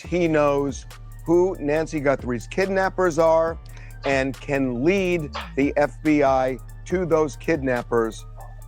he knows who Nancy Guthrie's kidnappers are and can lead the FBI to those kidnappers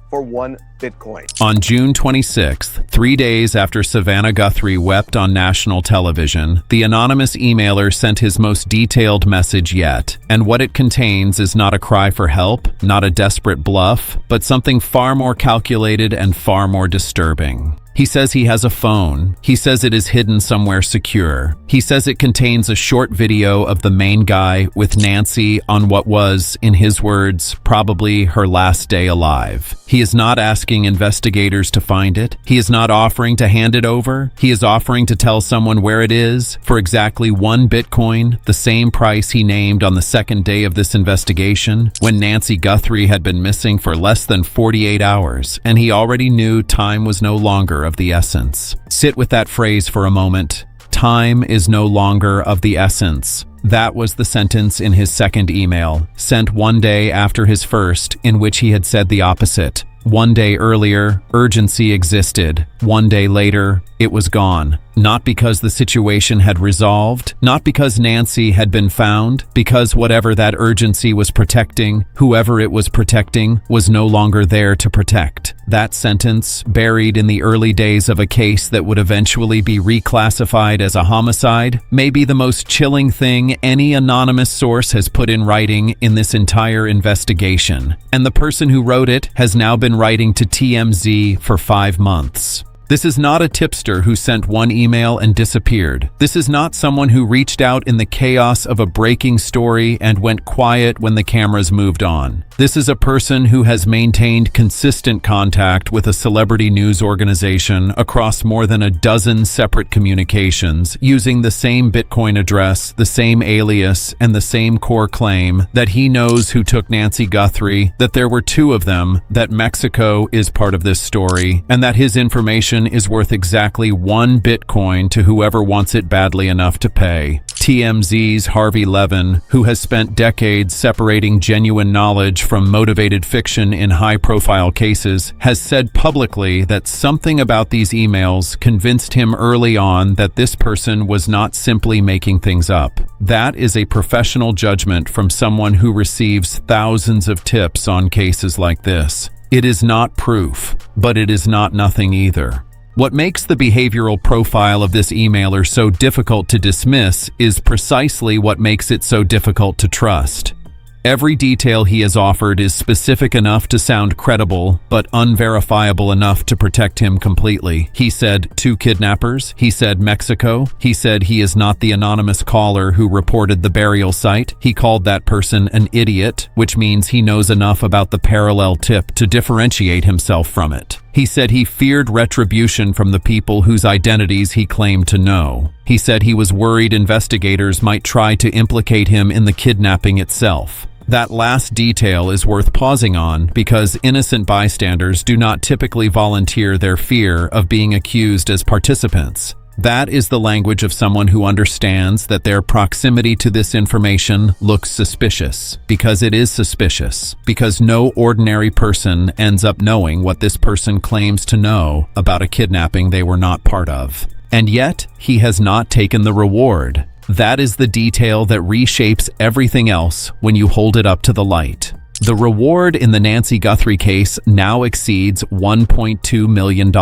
for 1 Bitcoin. On June 26th, 3 days after Savannah Guthrie wept on national television, the anonymous emailer sent his most detailed message yet. And what it contains is not a cry for help, not a desperate bluff, but something far more calculated and far more disturbing. He says he has a phone. He says it is hidden somewhere secure. He says it contains a short video of the main guy with Nancy on what was, in his words, probably her last day alive. He is not asking investigators to find it. He is not offering to hand it over. He is offering to tell someone where it is for exactly 1 Bitcoin, the same price he named on the second day of this investigation, when Nancy Guthrie had been missing for less than 48 hours, and he already knew time was no longer of the essence. Sit with that phrase for a moment. Time is no longer of the essence. That was the sentence in his second email, sent 1 day after his first, in which he had said the opposite. 1 day earlier, urgency existed. 1 day later, it was gone. Not because the situation had resolved, not because Nancy had been found, because whatever that urgency was protecting, whoever it was protecting, was no longer there to protect. That sentence, buried in the early days of a case that would eventually be reclassified as a homicide, may be the most chilling thing any anonymous source has put in writing in this entire investigation. And the person who wrote it has now been writing to TMZ for 5 months. This is not a tipster who sent 1 email and disappeared. This is not someone who reached out in the chaos of a breaking story and went quiet when the cameras moved on. This is a person who has maintained consistent contact with a celebrity news organization across more than a dozen separate communications, using the same Bitcoin address, the same alias, and the same core claim that he knows who took Nancy Guthrie, that there were 2 of them, that Mexico is part of this story, and that his information is worth exactly 1 Bitcoin to whoever wants it badly enough to pay. TMZ's Harvey Levin, who has spent decades separating genuine knowledge from motivated fiction in high-profile cases, has said publicly that something about these emails convinced him early on that this person was not simply making things up. That is a professional judgment from someone who receives thousands of tips on cases like this. It is not proof, but it is not nothing either. What makes the behavioral profile of this emailer so difficult to dismiss is precisely what makes it so difficult to trust. Every detail he has offered is specific enough to sound credible, but unverifiable enough to protect him completely. He said 2 kidnappers. He said Mexico. He said he is not the anonymous caller who reported the burial site. He called that person an idiot, which means he knows enough about the parallel tip to differentiate himself from it. He said he feared retribution from the people whose identities he claimed to know. He said he was worried investigators might try to implicate him in the kidnapping itself. That last detail is worth pausing on because innocent bystanders do not typically volunteer their fear of being accused as participants. That is the language of someone who understands that their proximity to this information looks suspicious, because it is suspicious, because no ordinary person ends up knowing what this person claims to know about a kidnapping they were not part of. And yet, he has not taken the reward. That is the detail that reshapes everything else when you hold it up to the light. The reward in the Nancy Guthrie case now exceeds $1.2 million.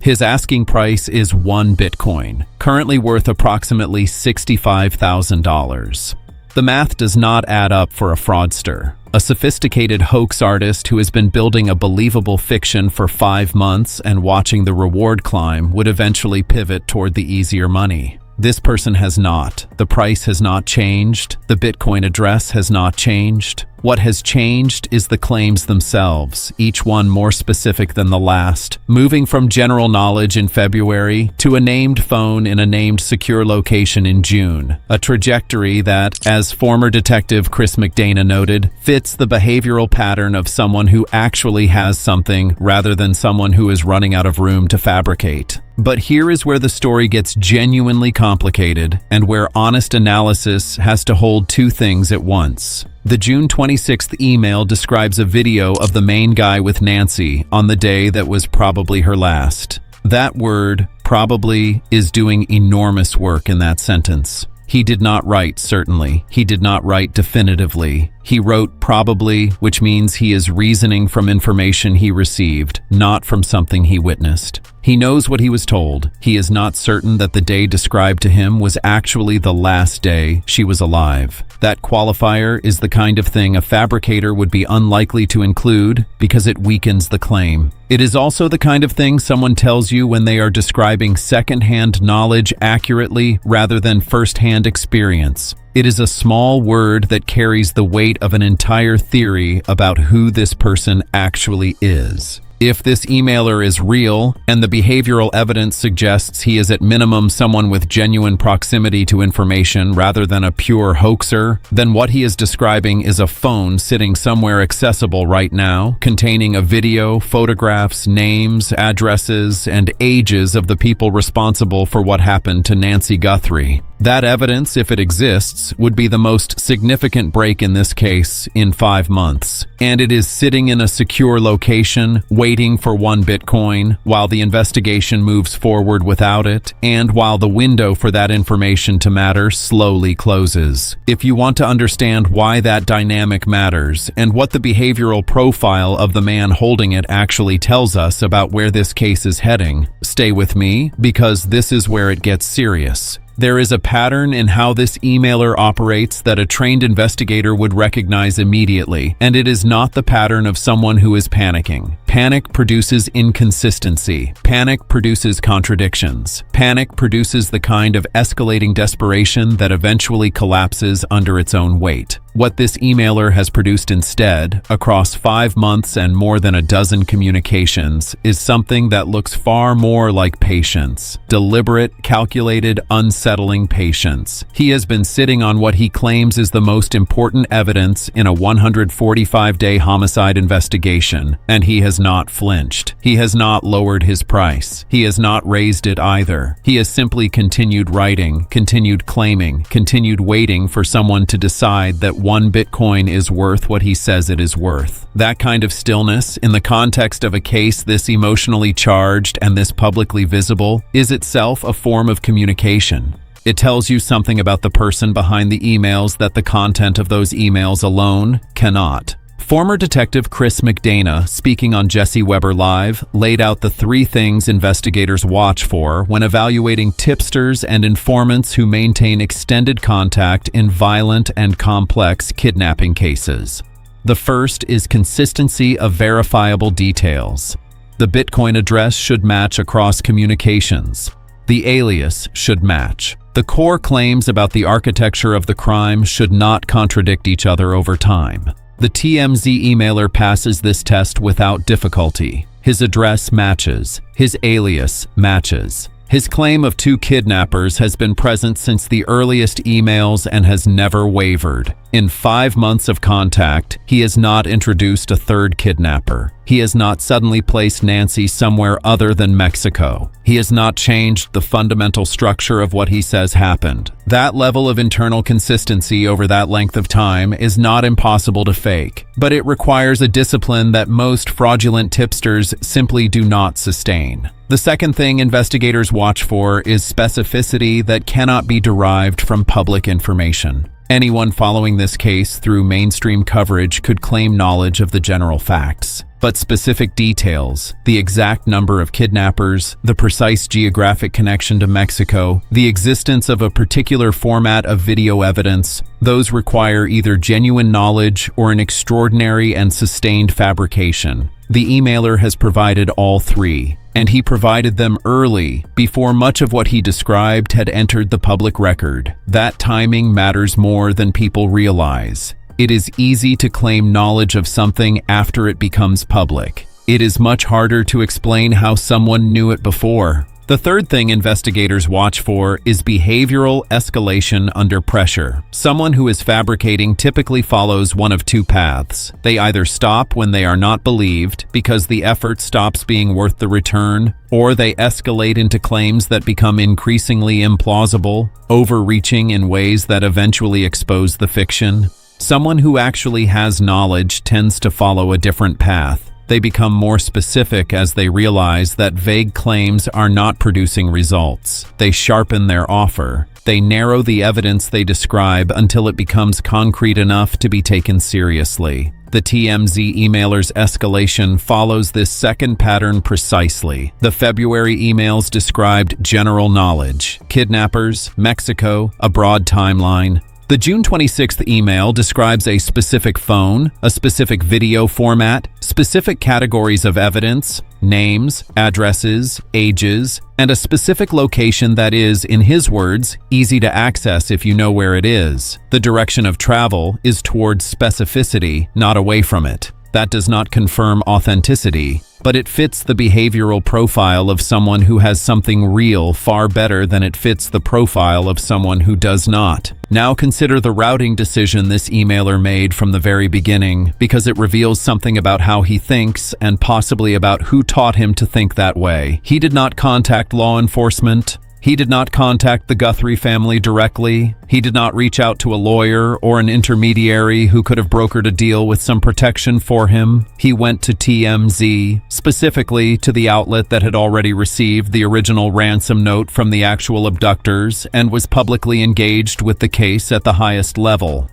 His asking price is 1 Bitcoin, currently worth approximately $65,000. The math does not add up for a fraudster. A sophisticated hoax artist who has been building a believable fiction for 5 months and watching the reward climb would eventually pivot toward the easier money. This person has not. The price has not changed. The Bitcoin address has not changed. What has changed is the claims themselves, each one more specific than the last, moving from general knowledge in February to a named phone in a named secure location in June, a trajectory that, as former detective Chris McDana noted, fits the behavioral pattern of someone who actually has something rather than someone who is running out of room to fabricate. But here is where the story gets genuinely complicated and where honest analysis has to hold 2 things at once. The June 26th email describes a video of the main guy with Nancy on the day that was probably her last. That word, probably, is doing enormous work in that sentence. He did not write certainly. He did not write definitively. He wrote probably, which means he is reasoning from information he received, not from something he witnessed. He knows what he was told. He is not certain that the day described to him was actually the last day she was alive. That qualifier is the kind of thing a fabricator would be unlikely to include because it weakens the claim. It is also the kind of thing someone tells you when they are describing second-hand knowledge accurately rather than first-hand experience. It is a small word that carries the weight of an entire theory about who this person actually is. If this emailer is real, and the behavioral evidence suggests he is at minimum someone with genuine proximity to information rather than a pure hoaxer, then what he is describing is a phone sitting somewhere accessible right now, containing a video, photographs, names, addresses, and ages of the people responsible for what happened to Nancy Guthrie. That evidence, if it exists, would be the most significant break in this case in 5 months. And it is sitting in a secure location, waiting for 1 Bitcoin, while the investigation moves forward without it, and while the window for that information to matter slowly closes. If you want to understand why that dynamic matters, and what the behavioral profile of the man holding it actually tells us about where this case is heading, stay with me, because this is where it gets serious. There is a pattern in how this emailer operates that a trained investigator would recognize immediately, and it is not the pattern of someone who is panicking. Panic produces inconsistency. Panic produces contradictions. Panic produces the kind of escalating desperation that eventually collapses under its own weight. What this emailer has produced instead, across 5 months and more than a dozen communications, is something that looks far more like patience. Deliberate, calculated, unsettling patience. He has been sitting on what he claims is the most important evidence in a 145-day homicide investigation, and he has not flinched. He has not lowered his price. He has not raised it either. He has simply continued writing, continued claiming, continued waiting for someone to decide that 1 Bitcoin is worth what he says it is worth. That kind of stillness, in the context of a case this emotionally charged and this publicly visible, is itself a form of communication. It tells you something about the person behind the emails that the content of those emails alone cannot. Former Detective Chris McDana, speaking on Jesse Weber Live, laid out the 3 things investigators watch for when evaluating tipsters and informants who maintain extended contact in violent and complex kidnapping cases. The first is consistency of verifiable details. The Bitcoin address should match across communications. The alias should match. The core claims about the architecture of the crime should not contradict each other over time. The TMZ emailer passes this test without difficulty. His address matches. His alias matches. His claim of 2 kidnappers has been present since the earliest emails and has never wavered. In 5 months of contact, he has not introduced a 3rd kidnapper. He has not suddenly placed Nancy somewhere other than Mexico. He has not changed the fundamental structure of what he says happened. That level of internal consistency over that length of time is not impossible to fake, but it requires a discipline that most fraudulent tipsters simply do not sustain. The second thing investigators watch for is specificity that cannot be derived from public information. Anyone following this case through mainstream coverage could claim knowledge of the general facts. But specific details, the exact number of kidnappers, the precise geographic connection to Mexico, the existence of a particular format of video evidence, those require either genuine knowledge or an extraordinary and sustained fabrication. The emailer has provided all 3, and he provided them early, before much of what he described had entered the public record. That timing matters more than people realize. It is easy to claim knowledge of something after it becomes public. It is much harder to explain how someone knew it before. The third thing investigators watch for is behavioral escalation under pressure. Someone who is fabricating typically follows one of 2 paths. They either stop when they are not believed because the effort stops being worth the return, or they escalate into claims that become increasingly implausible, overreaching in ways that eventually expose the fiction. Someone who actually has knowledge tends to follow a different path. They become more specific as they realize that vague claims are not producing results. They sharpen their offer. They narrow the evidence they describe until it becomes concrete enough to be taken seriously. The TMZ emailer's escalation follows this second pattern precisely. The February emails described general knowledge, kidnappers, Mexico, a broad timeline. The June 26th email describes a specific phone, a specific video format, specific categories of evidence, names, addresses, ages, and a specific location that is, in his words, easy to access if you know where it is. The direction of travel is towards specificity, not away from it. That does not confirm authenticity, but it fits the behavioral profile of someone who has something real far better than it fits the profile of someone who does not. Now consider the routing decision this emailer made from the very beginning, because it reveals something about how he thinks and possibly about who taught him to think that way. He did not contact law enforcement. He did not contact the Guthrie family directly. He did not reach out to a lawyer or an intermediary who could have brokered a deal with some protection for him. He went to TMZ, specifically to the outlet that had already received the original ransom note from the actual abductors and was publicly engaged with the case at the highest level.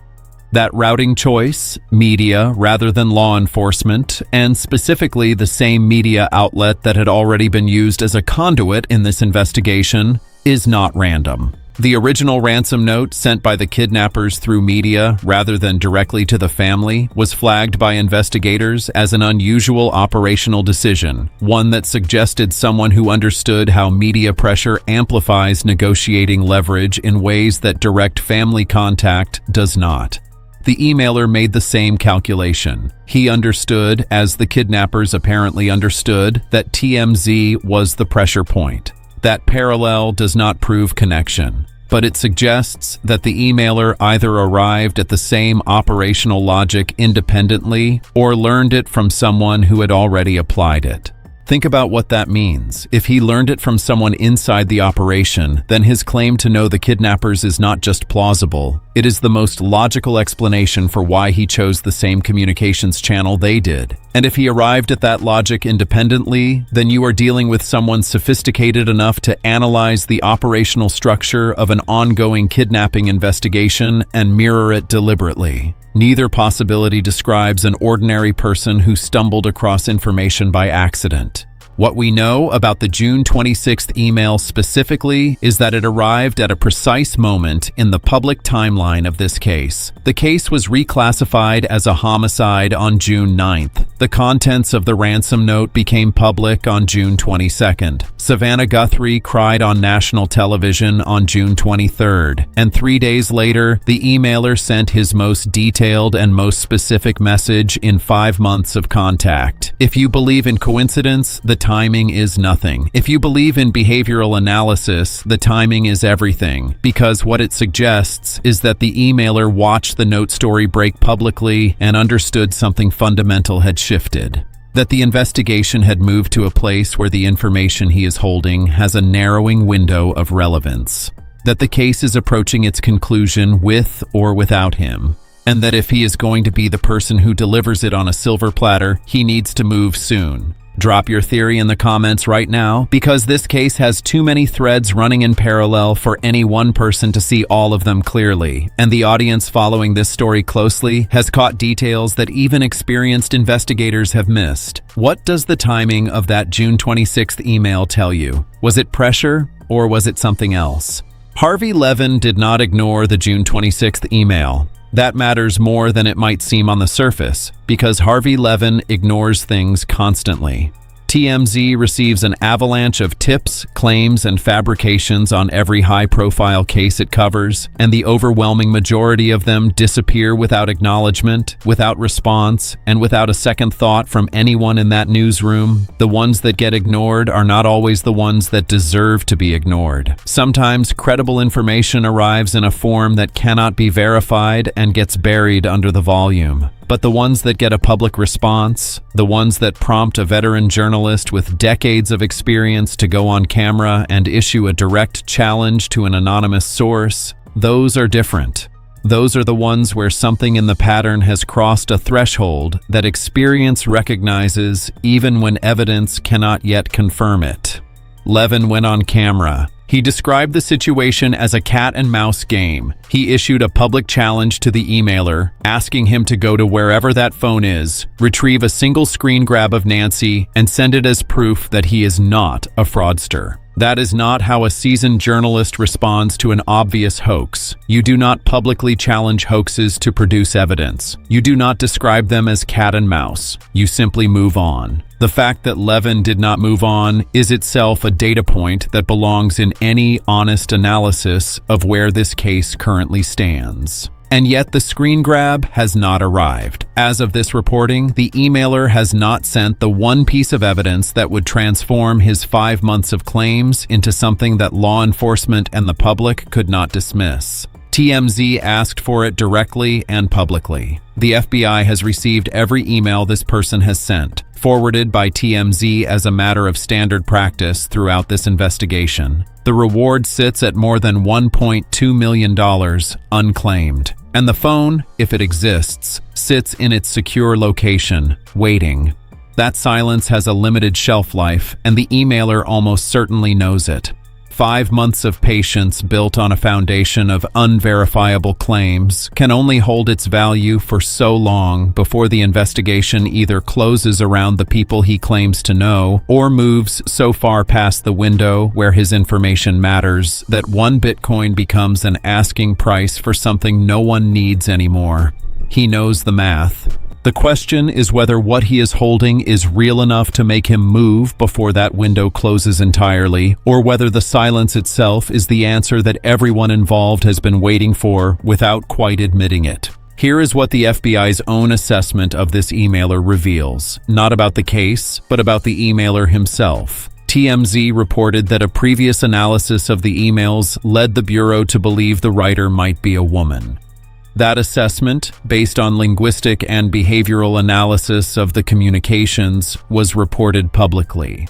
That routing choice, media rather than law enforcement, and specifically the same media outlet that had already been used as a conduit in this investigation, is not random. The original ransom note sent by the kidnappers through media rather than directly to the family was flagged by investigators as an unusual operational decision, one that suggested someone who understood how media pressure amplifies negotiating leverage in ways that direct family contact does not. The emailer made the same calculation. He understood, as the kidnappers apparently understood, that TMZ was the pressure point. That parallel does not prove connection, but it suggests that the emailer either arrived at the same operational logic independently or learned it from someone who had already applied it. Think about what that means. If he learned it from someone inside the operation, then his claim to know the kidnappers is not just plausible. It is the most logical explanation for why he chose the same communications channel they did. And if he arrived at that logic independently, then you are dealing with someone sophisticated enough to analyze the operational structure of an ongoing kidnapping investigation and mirror it deliberately. Neither possibility describes an ordinary person who stumbled across information by accident. What we know about the June 26th email specifically is that it arrived at a precise moment in the public timeline of this case. The case was reclassified as a homicide on June 9th. The contents of the ransom note became public on June 22nd. Savannah Guthrie cried on national television on June 23rd, and 3 days later, the emailer sent his most detailed and most specific message in 5 months of contact. If you believe in coincidence, the timing is nothing. If you believe in behavioral analysis, the timing is everything, because what it suggests is that the emailer watched the note story break publicly and understood something fundamental had shifted. That the investigation had moved to a place where the information he is holding has a narrowing window of relevance. That the case is approaching its conclusion with or without him. And that if he is going to be the person who delivers it on a silver platter, he needs to move soon. Drop your theory in the comments right now, because this case has too many threads running in parallel for any one person to see all of them clearly, and the audience following this story closely has caught details that even experienced investigators have missed. What does the timing of that June 26th email tell you? Was it pressure, or was it something else? Harvey Levin did not ignore the June 26th email. That matters more than it might seem on the surface, because Harvey Levin ignores things constantly. TMZ receives an avalanche of tips, claims, and fabrications on every high-profile case it covers, and the overwhelming majority of them disappear without acknowledgement, without response, and without a second thought from anyone in that newsroom. The ones that get ignored are not always the ones that deserve to be ignored. Sometimes credible information arrives in a form that cannot be verified and gets buried under the volume. But the ones that get a public response, the ones that prompt a veteran journalist with decades of experience to go on camera and issue a direct challenge to an anonymous source, those are different. Those are the ones where something in the pattern has crossed a threshold that experience recognizes even when evidence cannot yet confirm it. Levin went on camera. He described the situation as a cat and mouse game. He issued a public challenge to the emailer, asking him to go to wherever that phone is, retrieve a single screen grab of Nancy, and send it as proof that he is not a fraudster. That is not how a seasoned journalist responds to an obvious hoax. You do not publicly challenge hoaxes to produce evidence. You do not describe them as cat and mouse. You simply move on. The fact that Levin did not move on is itself a data point that belongs in any honest analysis of where this case currently stands. And yet the screen grab has not arrived. As of this reporting, the emailer has not sent the one piece of evidence that would transform his 5 months of claims into something that law enforcement and the public could not dismiss. TMZ asked for it directly and publicly. The FBI has received every email this person has sent, forwarded by TMZ as a matter of standard practice throughout this investigation. The reward sits at more than $1.2 million unclaimed. And the phone, if it exists, sits in its secure location, waiting. That silence has a limited shelf life, and the emailer almost certainly knows it. 5 months of patience built on a foundation of unverifiable claims can only hold its value for so long before the investigation either closes around the people he claims to know or moves so far past the window where his information matters that one Bitcoin becomes an asking price for something no one needs anymore. He knows the math. The question is whether what he is holding is real enough to make him move before that window closes entirely, or whether the silence itself is the answer that everyone involved has been waiting for without quite admitting it. Here is what the FBI's own assessment of this emailer reveals, not about the case, but about the emailer himself. TMZ reported that a previous analysis of the emails led the Bureau to believe the writer might be a woman. That assessment, based on linguistic and behavioral analysis of the communications, was reported publicly.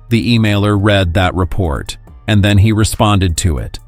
The emailer read that report, and then he responded to it.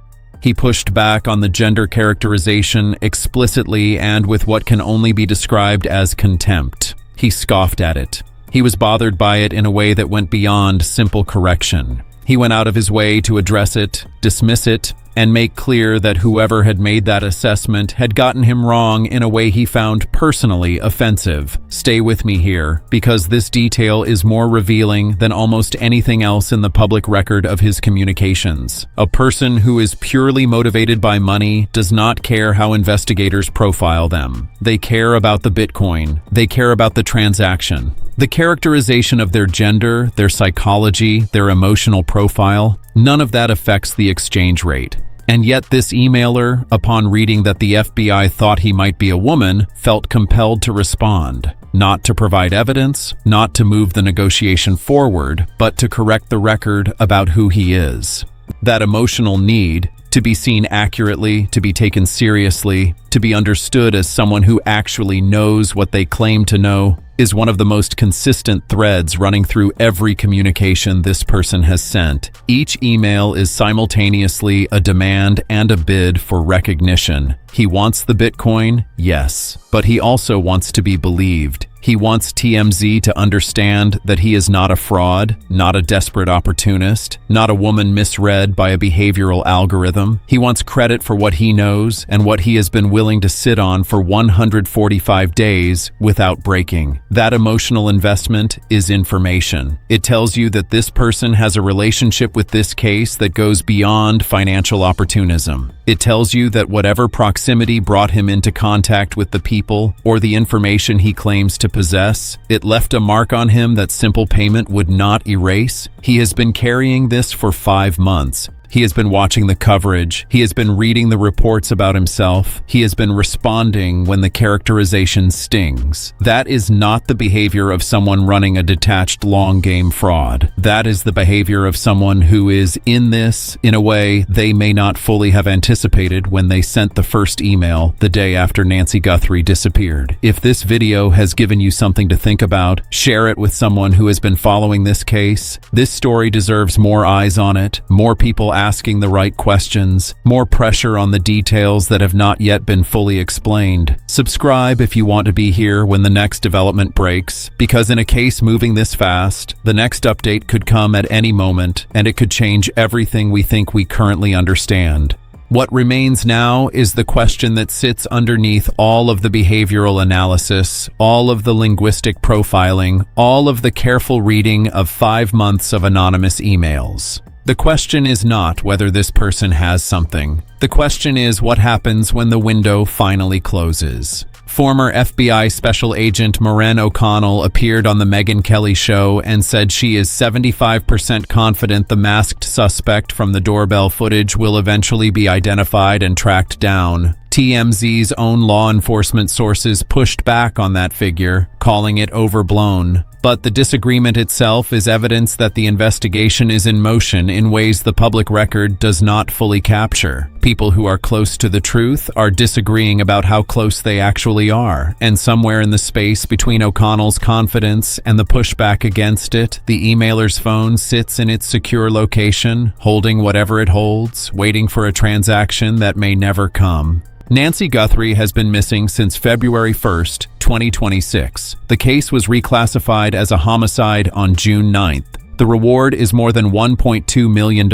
He pushed back on the gender characterization explicitly and with what can only be described as contempt. He scoffed at it. He was bothered by it in a way that went beyond simple correction. He went out of his way to address it, dismiss it, and make clear that whoever had made that assessment had gotten him wrong in a way he found personally offensive. Stay with me here, because this detail is more revealing than almost anything else in the public record of his communications. A person who is purely motivated by money does not care how investigators profile them. They care about the Bitcoin. They care about the transaction. The characterization of their gender, their psychology, their emotional profile, none of that affects the exchange rate. And yet this emailer, upon reading that the FBI thought he might be a woman, felt compelled to respond. Not to provide evidence, not to move the negotiation forward, but to correct the record about who he is. That emotional need, to be seen accurately, to be taken seriously, to be understood as someone who actually knows what they claim to know, is one of the most consistent threads running through every communication this person has sent. Each email is simultaneously a demand and a bid for recognition. He wants the Bitcoin, yes, but he also wants to be believed. He wants TMZ to understand that he is not a fraud, not a desperate opportunist, not a woman misread by a behavioral algorithm. He wants credit for what he knows and what he has been willing to sit on for 145 days without breaking. That emotional investment is information. It tells you that this person has a relationship with this case that goes beyond financial opportunism. It tells you that whatever proximity brought him into contact with the people or the information he claims to possess, it left a mark on him that simple payment would not erase. He has been carrying this for 5 months. He has been watching the coverage. He has been reading the reports about himself. He has been responding when the characterization stings. That is not the behavior of someone running a detached long-game fraud. That is the behavior of someone who is in this in a way they may not fully have anticipated when they sent the first email the day after Nancy Guthrie disappeared. If this video has given you something to think about, share it with someone who has been following this case. This story deserves more eyes on it, more people asking the right questions, more pressure on the details that have not yet been fully explained. Subscribe if you want to be here when the next development breaks, because in a case moving this fast, the next update could come at any moment, and it could change everything we think we currently understand. What remains now is the question that sits underneath all of the behavioral analysis, all of the linguistic profiling, all of the careful reading of 5 months of anonymous emails. The question is not whether this person has something. The question is what happens when the window finally closes. Former FBI Special Agent Maureen O'Connell appeared on the Megyn Kelly show and said she is 75% confident the masked suspect from the doorbell footage will eventually be identified and tracked down. TMZ's own law enforcement sources pushed back on that figure, calling it overblown. But the disagreement itself is evidence that the investigation is in motion in ways the public record does not fully capture. People who are close to the truth are disagreeing about how close they actually are, and somewhere in the space between O'Connell's confidence and the pushback against it, the emailer's phone sits in its secure location, holding whatever it holds, waiting for a transaction that may never come. Nancy Guthrie has been missing since February 1st, 2026. The case was reclassified as a homicide on June 9th. The reward is more than $1.2 million,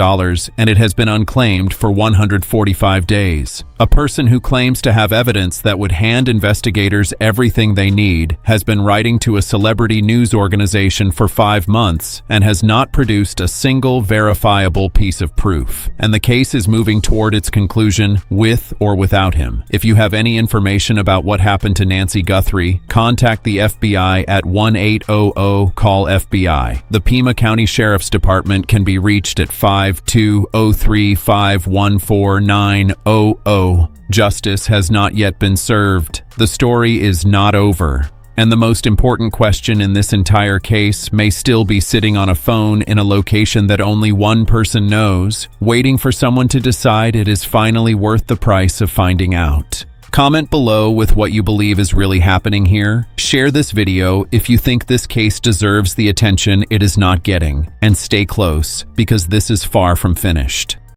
and it has been unclaimed for 145 days. A person who claims to have evidence that would hand investigators everything they need has been writing to a celebrity news organization for 5 months and has not produced a single verifiable piece of proof. And the case is moving toward its conclusion with or without him. If you have any information about what happened to Nancy Guthrie, contact the FBI at 1-800-CALL-FBI. The Pima County Sheriff's Department can be reached at 52035149000. Justice has not yet been served. The story is not over. And the most important question in this entire case may still be sitting on a phone in a location that only one person knows, waiting for someone to decide it is finally worth the price of finding out. Comment below with what you believe is really happening here. Share this video if you think this case deserves the attention it is not getting. And stay close, because this is far from finished.